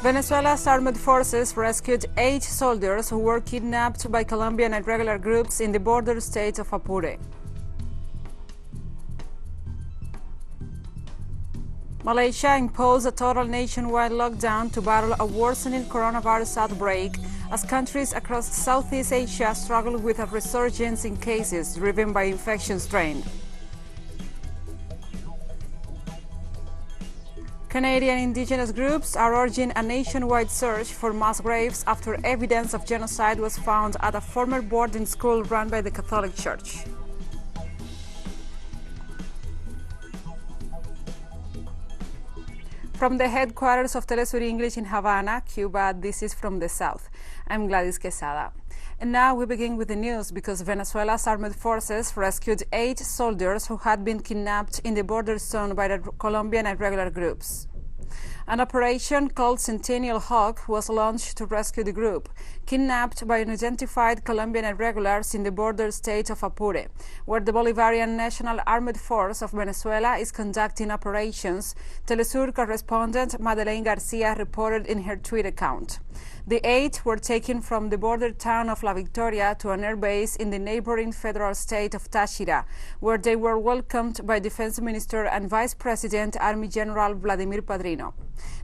Venezuela's armed forces rescued 8 soldiers who were kidnapped by Colombian irregular groups in the border state of Apure. Malaysia imposed a total nationwide lockdown to battle a worsening coronavirus outbreak as countries across Southeast Asia struggle with a resurgence in cases driven by infection strain. Canadian Indigenous groups are urging a nationwide search for mass graves after evidence of genocide was found at a former boarding school run by the Catholic Church. From the headquarters of TeleSUR English in Havana, Cuba, this is From the South. I'm Gladys Quesada. And now we begin with the news because Venezuela's armed forces rescued 8 soldiers who had been kidnapped in the border zone by the Colombian irregular groups. An operation called Centennial Hawk was launched to rescue the group, kidnapped by unidentified Colombian irregulars in the border state of Apure, where the Bolivarian National Armed Force of Venezuela is conducting operations, TeleSUR correspondent Madeleine Garcia reported in her Twitter account. The 8 were taken from the border town of La Victoria to an air base in the neighboring federal state of Táchira, where they were welcomed by Defense Minister and Vice President Army General Vladimir Padrino.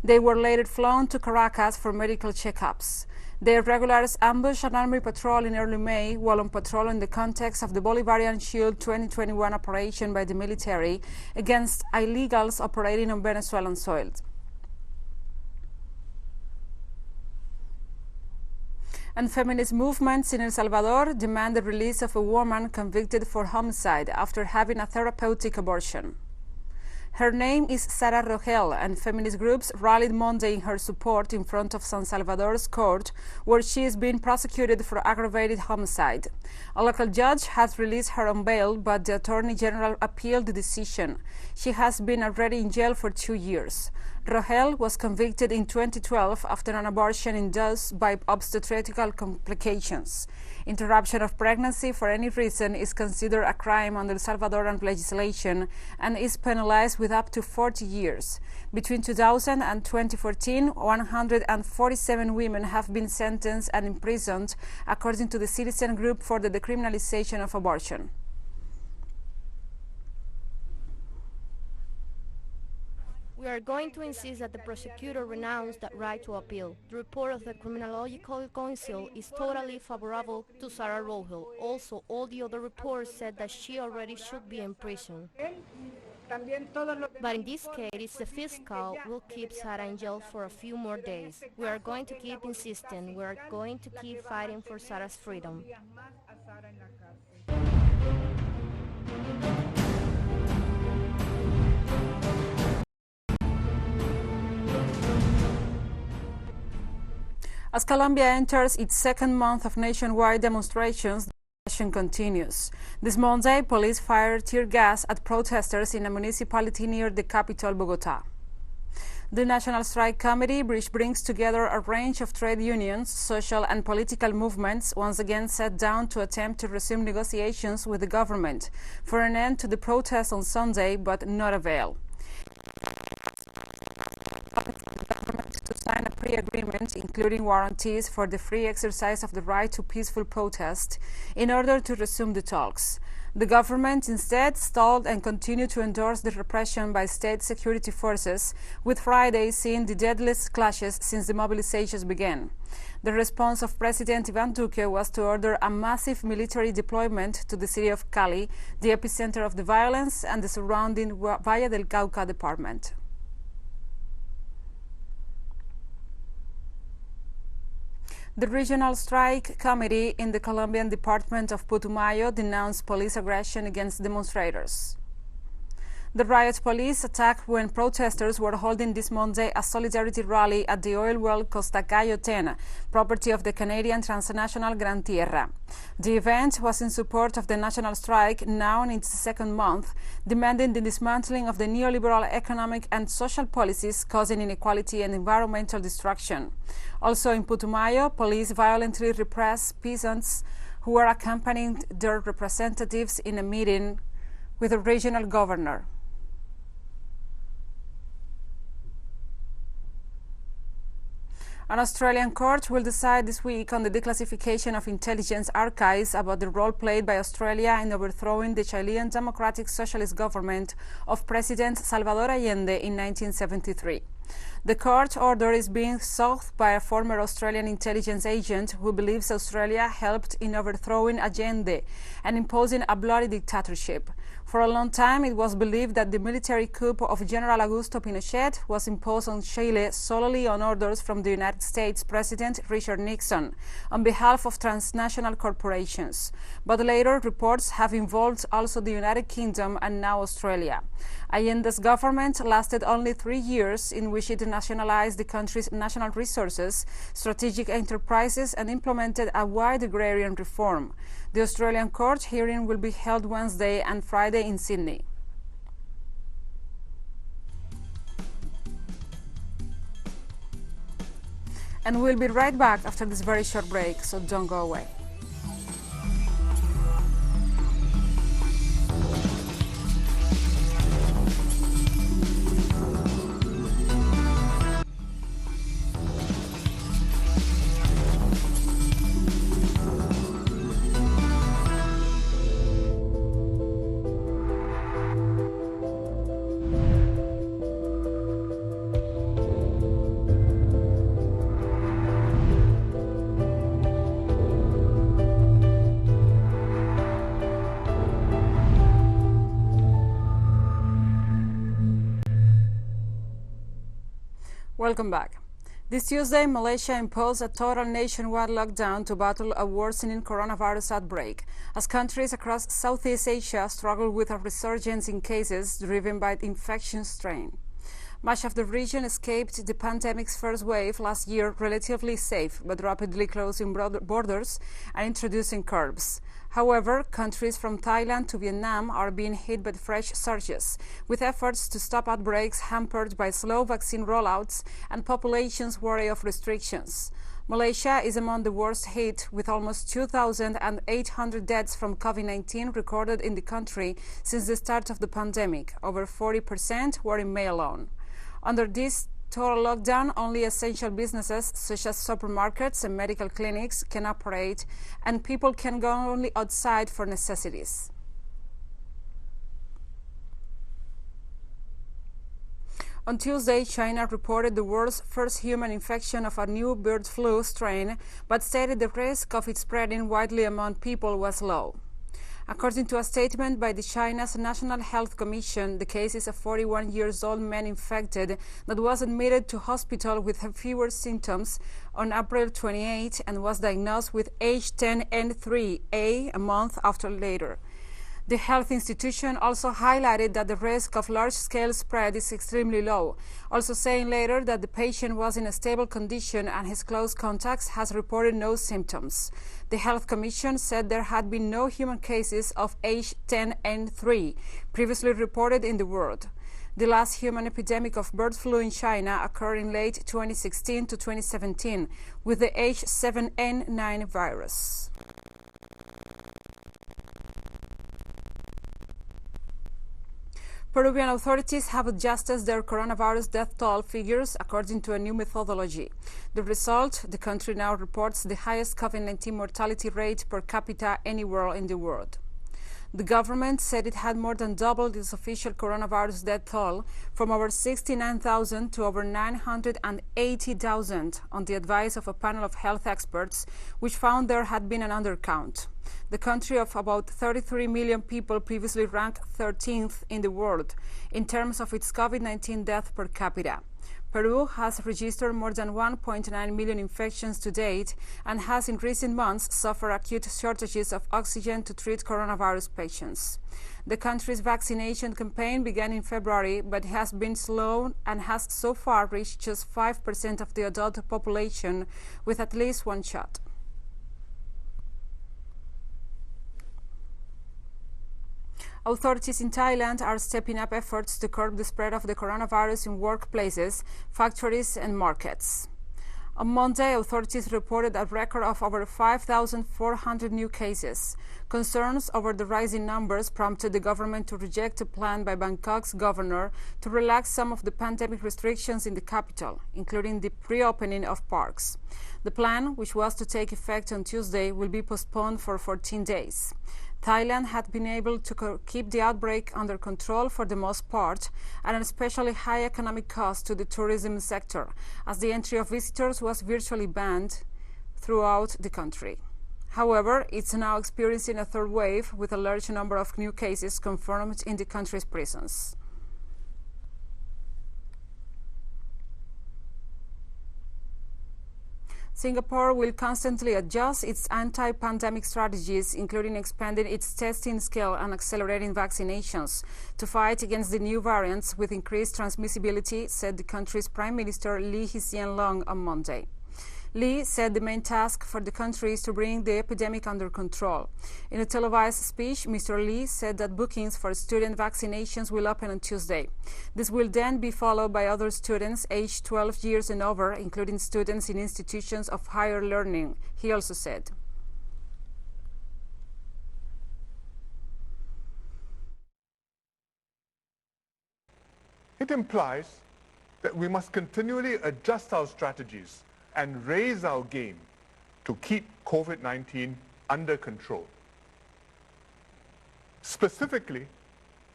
They were later flown to Caracas for medical checkups. The irregulars ambushed an army patrol in early May while on patrol in the context of the Bolivarian Shield 2021 operation by the military against illegals operating on Venezuelan soil. And feminist movements in El Salvador demand the release of a woman convicted for homicide after having a therapeutic abortion. Her name is Sara Rogel, and feminist groups rallied Monday in her support in front of San Salvador's court, where she is being prosecuted for aggravated homicide. A local judge has released her on bail, but the Attorney General appealed the decision. She has been already in jail for 2 years. Rogel was convicted in 2012 after an abortion induced by obstetrical complications. Interruption of pregnancy for any reason is considered a crime under Salvadoran legislation and is penalized with up to 40 years. Between 2000 and 2014, 147 women have been sentenced and imprisoned, according to the Citizen Group for the Decriminalization of Abortion. We are going to insist that the prosecutor renounce that right to appeal. The report of the Criminological Council is totally favorable to Sara Rogel. Also, all the other reports said that she already should be in prison. But in this case, the fiscal will keep Sara in jail for a few more days. We are going to keep insisting. We are going to keep fighting for Sara's freedom. As Colombia enters its second month of nationwide demonstrations, the repression continues. This Monday, police fired tear gas at protesters in a municipality near the capital, Bogotá. The National Strike Committee, which brings together a range of trade unions, social and political movements, once again sat down to attempt to resume negotiations with the government for an end to the protests on Sunday, but not avail. To sign a pre-agreement, including warranties for the free exercise of the right to peaceful protest, in order to resume the talks. The government instead stalled and continued to endorse the repression by state security forces, with Friday seeing the deadliest clashes since the mobilizations began. The response of President Iván Duque was to order a massive military deployment to the city of Cali, the epicenter of the violence, and the surrounding Valle del Cauca department. The Regional Strike Committee in the Colombian department of Putumayo denounced police aggression against demonstrators. The riot police attacked when protesters were holding this Monday a solidarity rally at the oil well Costa Cayo 10, property of the Canadian transnational Gran Tierra. The event was in support of the national strike, now in its second month, demanding the dismantling of the neoliberal economic and social policies causing inequality and environmental destruction. Also in Putumayo, police violently repressed peasants who were accompanying their representatives in a meeting with the regional governor. An Australian court will decide this week on the declassification of intelligence archives about the role played by Australia in overthrowing the Chilean Democratic Socialist government of President Salvador Allende in 1973. The court order is being sought by a former Australian intelligence agent who believes Australia helped in overthrowing Allende and imposing a bloody dictatorship. For a long time, it was believed that the military coup of General Augusto Pinochet was imposed on Chile solely on orders from the United States President Richard Nixon on behalf of transnational corporations. But later reports have involved also the United Kingdom and now Australia. Allende's government lasted only 3 years, in which it nationalized the country's national resources, strategic enterprises, and implemented a wide agrarian reform. The Australian court hearing will be held Wednesday and Friday in Sydney. And we'll be right back after this very short break, so don't go away. Welcome back. This Tuesday, Malaysia imposed a total nationwide lockdown to battle a worsening coronavirus outbreak, as countries across Southeast Asia struggle with a resurgence in cases driven by the infection strain. Much of the region escaped the pandemic's first wave last year relatively safe, but rapidly closing borders and introducing curbs. However, countries from Thailand to Vietnam are being hit by fresh surges, with efforts to stop outbreaks hampered by slow vaccine rollouts and populations wary of restrictions. Malaysia is among the worst hit, with almost 2,800 deaths from COVID-19 recorded in the country since the start of the pandemic. Over 40% were in May alone. Under this total lockdown, only essential businesses such as supermarkets and medical clinics can operate, and people can go only outside for necessities. On Tuesday, China reported the world's first human infection of a new bird flu strain, but stated the risk of it spreading widely among people was low. According to a statement by the China's National Health Commission, the case is a 41-year-old man infected that was admitted to hospital with fewer symptoms on April 28 and was diagnosed with H10N3A a month after later. The health institution also highlighted that the risk of large-scale spread is extremely low, also saying later that the patient was in a stable condition and his close contacts has reported no symptoms. The Health Commission said there had been no human cases of H10N3 previously reported in the world. The last human epidemic of bird flu in China occurred in late 2016 to 2017 with the H7N9 virus. Peruvian authorities have adjusted their coronavirus death toll figures according to a new methodology. The result, the country now reports the highest COVID-19 mortality rate per capita anywhere in the world. The government said it had more than doubled its official coronavirus death toll from over 69,000 to over 980,000 on the advice of a panel of health experts, which found there had been an undercount. The country of about 33 million people previously ranked 13th in the world in terms of its COVID-19 death per capita. Peru has registered more than 1.9 million infections to date and has in recent months suffered acute shortages of oxygen to treat coronavirus patients. The country's vaccination campaign began in February, but has been slow and has so far reached just 5% of the adult population with at least one shot. Authorities in Thailand are stepping up efforts to curb the spread of the coronavirus in workplaces, factories, and markets. On Monday, authorities reported a record of over 5,400 new cases. Concerns over the rising numbers prompted the government to reject a plan by Bangkok's governor to relax some of the pandemic restrictions in the capital, including the reopening of parks. The plan, which was to take effect on Tuesday, will be postponed for 14 days. Thailand had been able to keep the outbreak under control for the most part, at an especially high economic cost to the tourism sector, as the entry of visitors was virtually banned throughout the country. However, it's now experiencing a third wave, with a large number of new cases confirmed in the country's prisons. Singapore will constantly adjust its anti-pandemic strategies, including expanding its testing scale and accelerating vaccinations to fight against the new variants with increased transmissibility, said the country's Prime Minister Lee Hsien Loong on Monday. Lee said the main task for the country is to bring the epidemic under control. In a televised speech, Mr. Lee said that bookings for student vaccinations will open on Tuesday. This will then be followed by other students aged 12 years and over, including students in institutions of higher learning, he also said. It implies that we must continually adjust our strategies and raise our game to keep COVID-19 under control. Specifically,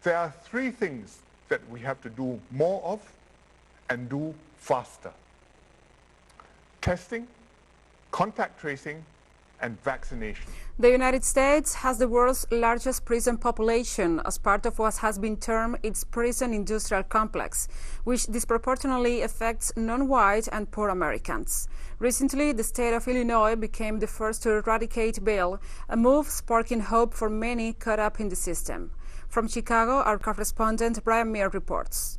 there are three things that we have to do more of and do faster: testing, contact tracing, and vaccination. The United States has the world's largest prison population as part of what has been termed its prison industrial complex, which disproportionately affects non-white and poor Americans. Recently, the state of Illinois became the first to eradicate bail, a move sparking hope for many caught up in the system. From Chicago, our correspondent Brian Meir reports.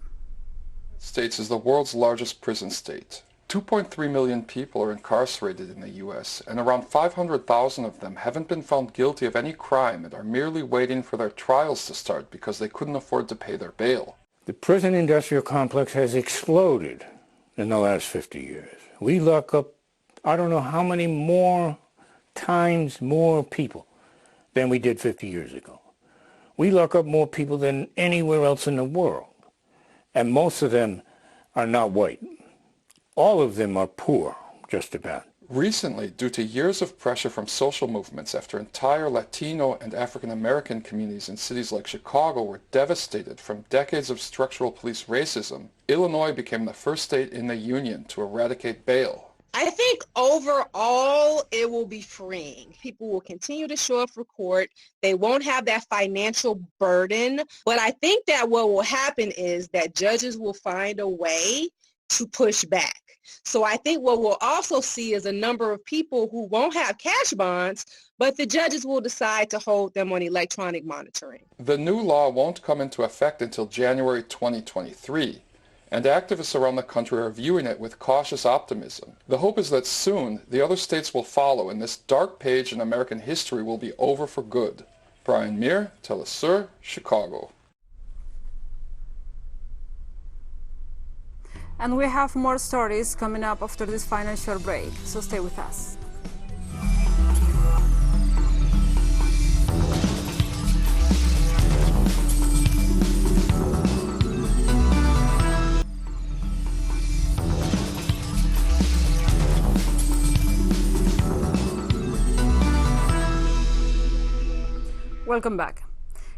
States is the world's largest prison state. 2.3 million people are incarcerated in the U.S., and around 500,000 of them haven't been found guilty of any crime and are merely waiting for their trials to start because they couldn't afford to pay their bail. The prison industrial complex has exploded in the last 50 years. We lock up, I don't know how many more times more people than we did 50 years ago. We lock up more people than anywhere else in the world, and most of them are not white. All of them are poor, just about. Recently, due to years of pressure from social movements after entire Latino and African American communities in cities like Chicago were devastated from decades of structural police racism, Illinois became the first state in the union to eradicate bail. I think overall it will be freeing. People will continue to show up for court. They won't have that financial burden. But I think that what will happen is that judges will find a way to push back. So I think what we'll also see is a number of people who won't have cash bonds, but the judges will decide to hold them on electronic monitoring. The new law won't come into effect until January 2023, and activists around the country are viewing it with cautious optimism. The hope is that soon the other states will follow, and this dark page in American history will be over for good. Brian Meir, TeleSUR, Chicago. And we have more stories coming up after this financial break, so stay with us. Welcome back.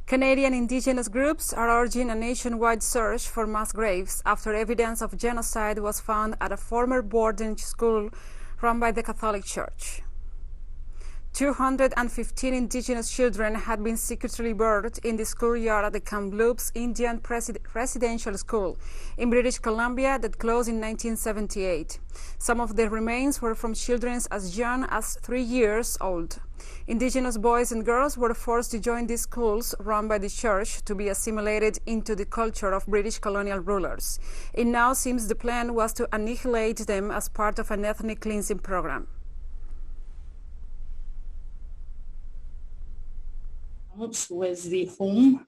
Canadian Indigenous groups are urging a nationwide search for mass graves after evidence of genocide was found at a former boarding school run by the Catholic Church. 215 Indigenous children had been secretly buried in the schoolyard at the Kamloops Indian Residential School in British Columbia that closed in 1978. Some of the remains were from children as young as 3 years old. Indigenous boys and girls were forced to join these schools run by the church to be assimilated into the culture of British colonial rulers. It now seems the plan was to annihilate them as part of an ethnic cleansing program. Was the home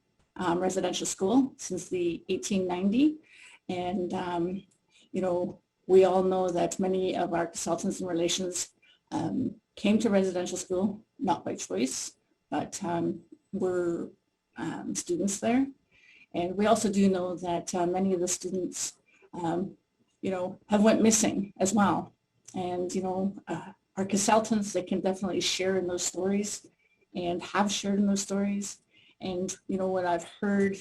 residential school since the 1890, and We all know that many of our consultants and relations came to residential school, not by choice, but were students there. And we also do know that many of the students, have went missing as well. And, our consultants, they can definitely share in those stories and have shared in those stories. And, what I've heard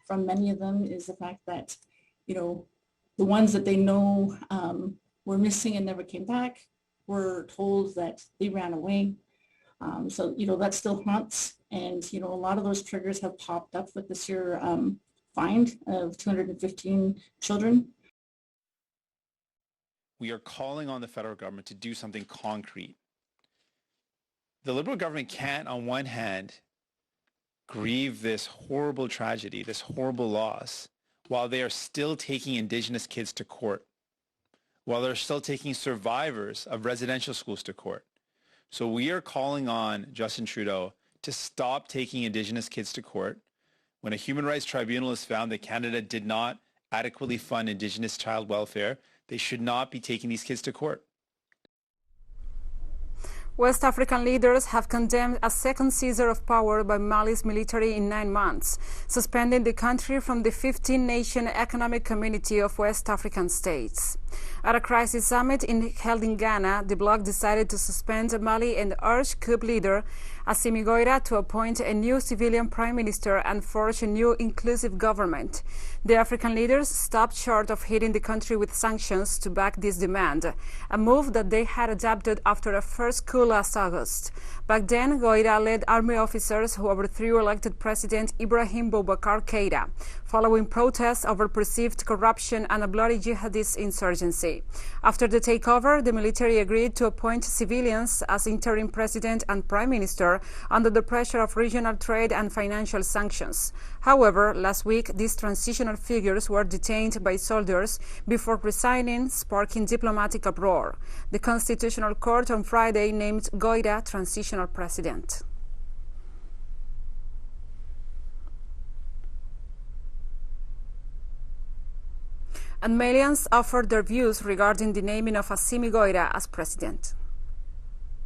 from many of them is the fact that, the ones that they know were missing and never came back were told that they ran away. So, that still haunts. And, a lot of those triggers have popped up with this year find of 215 children. We are calling on the federal government to do something concrete. The Liberal government can't, on one hand, grieve this horrible tragedy, this horrible loss, while they are still taking Indigenous kids to court, while they're still taking survivors of residential schools to court. So we are calling on Justin Trudeau to stop taking Indigenous kids to court. When a human rights tribunal has found that Canada did not adequately fund Indigenous child welfare, they should not be taking these kids to court. West African leaders have condemned a second seizure of power by Mali's military in 9 months, suspending the country from the 15-nation economic community of West African states. At a crisis summit held in Ghana, the bloc decided to suspend Mali and urged coup leader Assimi Goïta to appoint a new civilian prime minister and forge a new inclusive government. The African leaders stopped short of hitting the country with sanctions to back this demand, a move that they had adopted after a first coup last August. Back then, Goïta led army officers who overthrew elected President Ibrahim Boubacar Keïta, following protests over perceived corruption and a bloody jihadist insurgency. After the takeover, the military agreed to appoint civilians as interim president and prime minister under the pressure of regional trade and financial sanctions. However, last week, these transitional figures were detained by soldiers before resigning, sparking diplomatic uproar. The Constitutional Court on Friday named Goïta transitional president. And Malians offered their views regarding the naming of Assimi Goïta as president.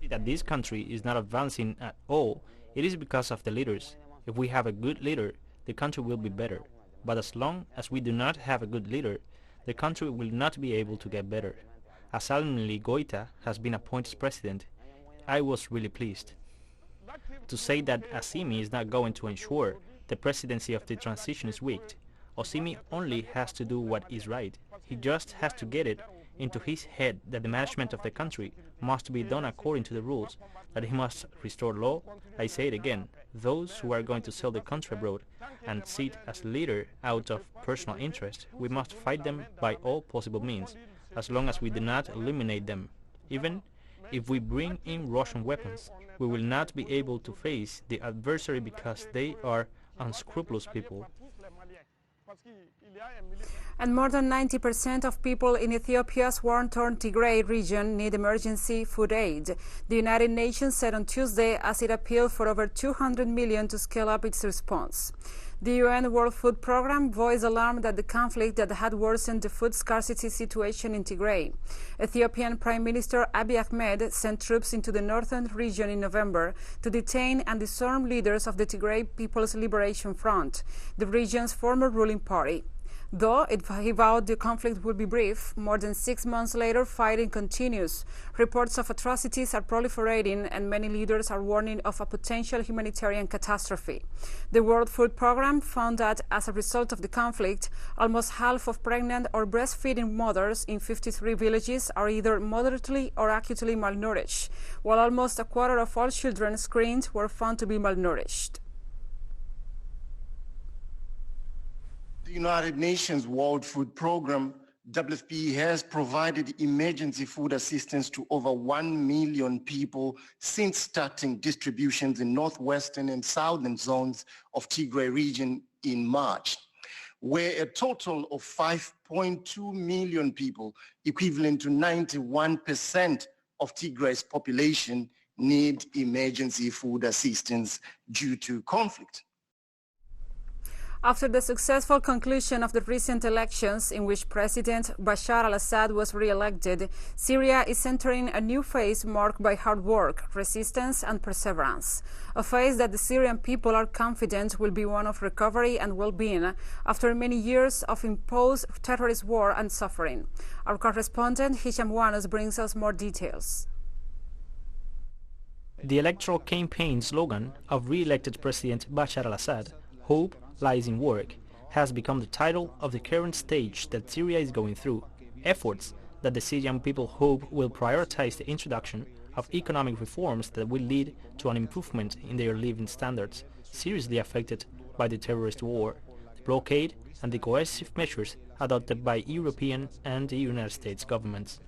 That this country is not advancing at all, it is because of the leaders. If we have a good leader, the country will be better. But as long as we do not have a good leader, the country will not be able to get better. As suddenly Goïta has been appointed president, I was really pleased. To say that Assimi is not going to ensure the presidency of the transition is weak. Assimi only has to do what is right. He just has to get it into his head that the management of the country must be done according to the rules, that he must restore law. I say it again, those who are going to sell the country abroad and sit as leader out of personal interest, we must fight them by all possible means, as long as we do not eliminate them. Even if we bring in Russian weapons, we will not be able to face the adversary because they are unscrupulous people. And more than 90% of people in Ethiopia's war-torn Tigray region need emergency food aid, the United Nations said on Tuesday as it appealed for over 200 million to scale up its response. The UN World Food Programme voiced alarm that the conflict that had worsened the food scarcity situation in Tigray. Ethiopian Prime Minister Abiy Ahmed sent troops into the northern region in November to detain and disarm leaders of the Tigray People's Liberation Front, the region's former ruling party. Though he vowed the conflict would be brief, more than 6 months later, fighting continues. Reports of atrocities are proliferating, and many leaders are warning of a potential humanitarian catastrophe. The World Food Programme found that, as a result of the conflict, almost half of pregnant or breastfeeding mothers in 53 villages are either moderately or acutely malnourished, while almost a quarter of all children screened were found to be malnourished. The United Nations World Food Programme, WFP, has provided emergency food assistance to over 1 million people since starting distributions in northwestern and southern zones of Tigray region in March, where a total of 5.2 million people, equivalent to 91% of Tigray's population, need emergency food assistance due to conflict. After the successful conclusion of the recent elections in which President Bashar al-Assad was re-elected, Syria is entering a new phase marked by hard work, resistance and perseverance. A phase that the Syrian people are confident will be one of recovery and well-being after many years of imposed terrorist war and suffering. Our correspondent Hisham Wanos brings us more details. The electoral campaign slogan of re-elected President Bashar al-Assad, "Hope lies in work," has become the title of the current stage that Syria is going through. Efforts that the Syrian people hope will prioritize the introduction of economic reforms that will lead to an improvement in their living standards, seriously affected by the terrorist war, the blockade and the coercive measures adopted by European and the United States governments.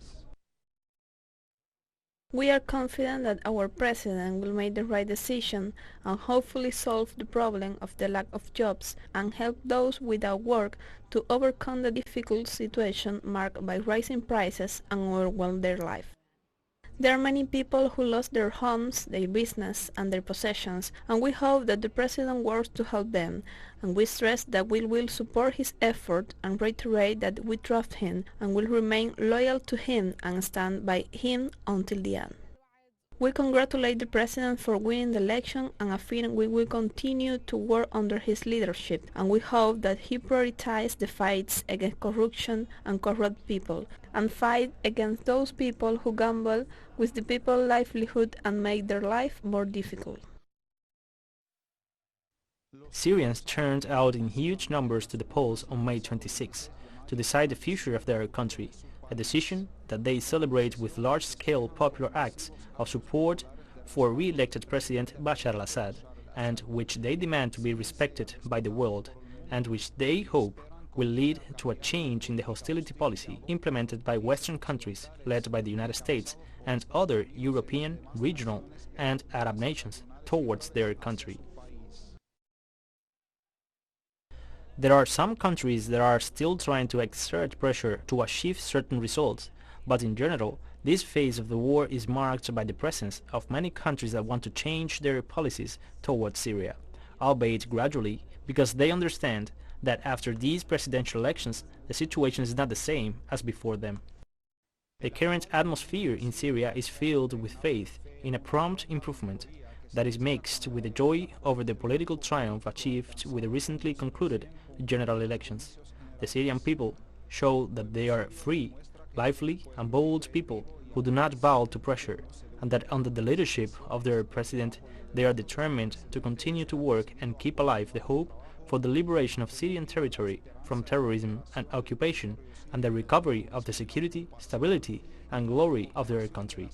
We are confident that our president will make the right decision and hopefully solve the problem of the lack of jobs and help those without work to overcome the difficult situation marked by rising prices and overwhelm their life. There are many people who lost their homes, their business and their possessions, and we hope that the president works to help them, and we stress that we will support his effort and reiterate that we trust him and will remain loyal to him and stand by him until the end. We congratulate the president for winning the election and affirm we will continue to work under his leadership, and we hope that he prioritizes the fights against corruption and corrupt people and fight against those people who gamble with the people's livelihood and make their life more difficult. Syrians turned out in huge numbers to the polls on May 26 to decide the future of their country, a decision that they celebrate with large-scale popular acts of support for re-elected President Bashar al-Assad, and which they demand to be respected by the world, and which they hope will lead to a change in the hostility policy implemented by Western countries led by the United States and other European, regional and Arab nations towards their country. There are some countries that are still trying to exert pressure to achieve certain results, but in general, this phase of the war is marked by the presence of many countries that want to change their policies towards Syria, albeit gradually, because they understand that after these presidential elections, the situation is not the same as before them. The current atmosphere in Syria is filled with faith in a prompt improvement that is mixed with the joy over the political triumph achieved with the recently concluded general elections. The Syrian people show that they are free, lively and bold people who do not bow to pressure, and that under the leadership of their president they are determined to continue to work and keep alive the hope for the liberation of Syrian territory from terrorism and occupation and the recovery of the security, stability and glory of their country.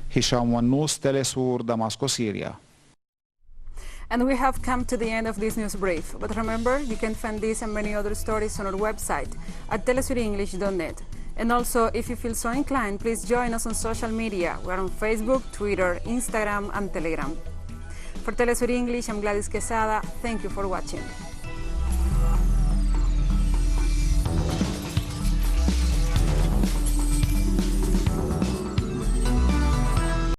Hisham Wanos, TeleSUR, Damascus, Syria. And we have come to the end of this news brief. But remember, you can find this and many other stories on our website at telesurenglish.net. And also, if you feel so inclined, please join us on social media. We're on Facebook, Twitter, Instagram and Telegram. For TeleSUR English, I'm Gladys Quesada. Thank you for watching.